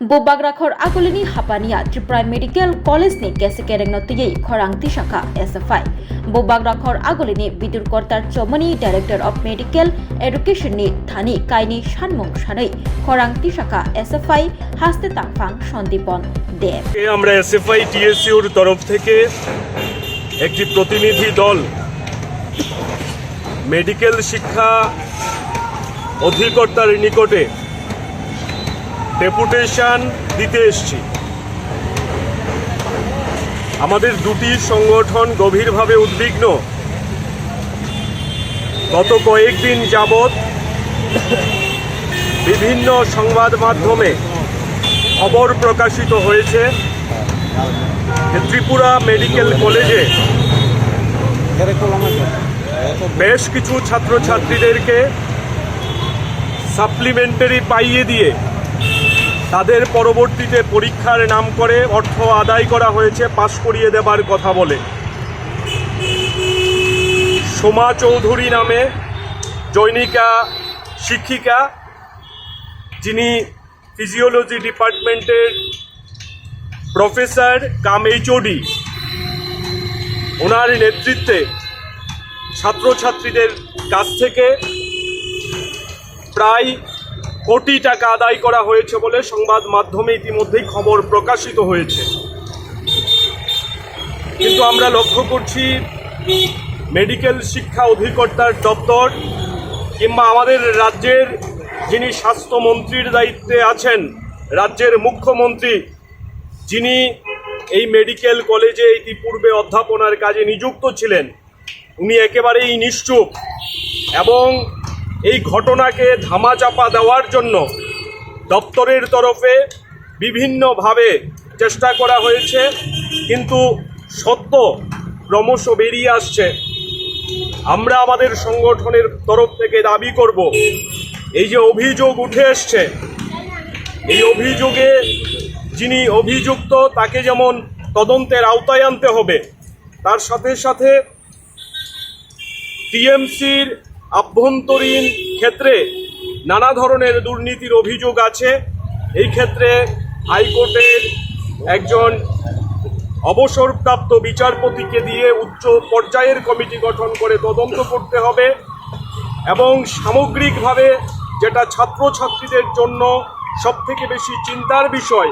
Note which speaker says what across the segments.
Speaker 1: Bobagrakhor Akolini Hapania Tripura Medical College ni Kesekereng Notiyei Khorangti Shaka SFI Bobagrakhor Akolini Bidur Kortar Chomani Director of Medical Education ni Thani Kaini Shanmung Shanai Khorangti Shaka SFI Haste Tangfang Shondipon Dev
Speaker 2: আমরা SFI TSUর তরফ থেকে একটি প্রতিনিধি দল medical শিক্ষা অধিকর্তার নিকটে deputation দিতে এসেছি। আমাদের দুটি সংগঠন গভীরভাবে উদ্বিগ্ন। গত কয়েকদিন যাবৎ বিভিন্ন সংবাদ মাধ্যমে খবর প্রকাশিত হয়েছে যে ত্রিপুরা মেডিকেল কলেজে বেশ কিছু ছাত্রছাত্রীদেরকে সাপ্লিমেন্টারি পাইয়ে দিয়ে তাদের পরবর্তীতে পরীক্ষার নাম করে অর্থ আদায় করা হয়েছে পাস করিয়ে দেবার কথা বলে। সোমা চৌধুরী নামে জৈনিকা শিক্ষিকা, যিনি ফিজিওলজি ডিপার্টমেন্টের প্রফেসর কাম HOD, ওনার নেতৃত্বে ছাত্রছাত্রীদের কাছ থেকে প্রায় কোটি টাকা আদায় করা হয়েছে বলে সংবাদ মাধ্যমে ইতিমধ্যেই খবর প্রকাশিত হয়েছে। কিন্তু আমরা লক্ষ্য করছি মেডিকেল শিক্ষা অধিকর্তার দপ্তর কিংবা আমাদের রাজ্যের যিনি স্বাস্থ্যমন্ত্রীর দায়িত্বে আছেন, রাজ্যের মুখ্যমন্ত্রী, যিনি এই মেডিকেল কলেজে ইতিপূর্বে অধ্যাপনার কাজে নিযুক্ত ছিলেন, উনি একেবারেই নিশ্চুপ এবং এই ঘটনাকে ধামাচাপা দেওয়ার জন্য দপ্তরের তরফে বিভিন্নভাবে চেষ্টা করা হয়েছে। কিন্তু সত্য ক্রমশ বেরিয়ে আসছে। আমরা আমাদের সংগঠনের তরফ থেকে দাবি করব, এই যে অভিযোগ উঠে এসছে, এই অভিযোগে যিনি অভিযুক্ত তাকে যেমন তদন্তের আওতায় আনতে হবে, তার সাথে সাথে TMCর আভ্যন্তরীণ ক্ষেত্রে নানা ধরনের দুর্নীতির অভিযোগ আছে। এই ক্ষেত্রে হাইকোর্টের একজন অবসরপ্রাপ্ত বিচারপতিকে দিয়ে উচ্চ পর্যায়ের কমিটি গঠন করে তদন্ত করতে হবে এবং সামগ্রিকভাবে যেটা ছাত্রছাত্রীদের জন্য সবথেকে বেশি চিন্তার বিষয়,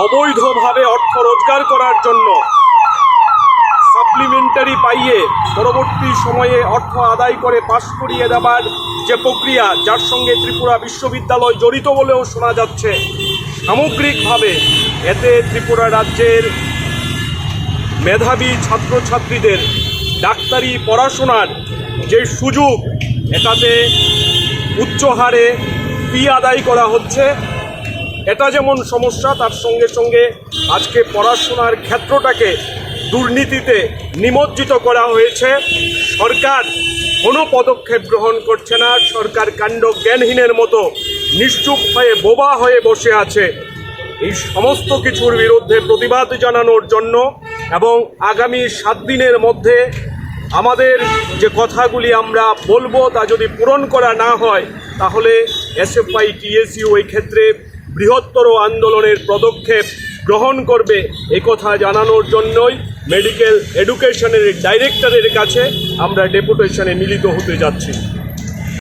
Speaker 2: অবৈধভাবে অর্থ রোজগার করার জন্য সাপ্লিমেন্টারি পাইয়ে পরবর্তী সময়ে অর্থ আদায় করে পাস করিয়ে দেবার যে প্রক্রিয়া, যার সঙ্গে ত্রিপুরা বিশ্ববিদ্যালয় জড়িত বলেও শোনা যাচ্ছে, সামগ্রিকভাবে এতে ত্রিপুরা রাজ্যের মেধাবী ছাত্রছাত্রীদের ডাক্তারি পড়াশোনার যে সুযোগ, এটাতে উচ্চ হারে ফি আদায় করা হচ্ছে। এটা যেমন সমস্যা, তার সঙ্গে সঙ্গে আজকে পড়াশোনার ক্ষেত্রটাকে দুর্নীতিতে নিমজ্জিত করা হয়েছে। সরকার কোনো পদক্ষেপ গ্রহণ করছে না। সরকার কাণ্ড জ্ঞানহীনের মতো নিশ্চুপ হয়ে বোবা হয়ে বসে আছে। এই সমস্ত কিছুর বিরুদ্ধে প্রতিবাদ জানানোর জন্য এবং আগামী 7 দিনের মধ্যে আমাদের যে কথাগুলি আমরা বলবো তা যদি পূরণ করা না হয়, তাহলে SFI TSU এই ক্ষেত্রে বৃহত্তর আন্দোলনের পদক্ষেপ গ্রহণ করবে, এই কথা জানানোর জন্যই মেডিকেল এডুকেশনের ডাইরেক্টরের কাছে আমরা ডেপুটেশনে মিলিত হতে যাচ্ছি।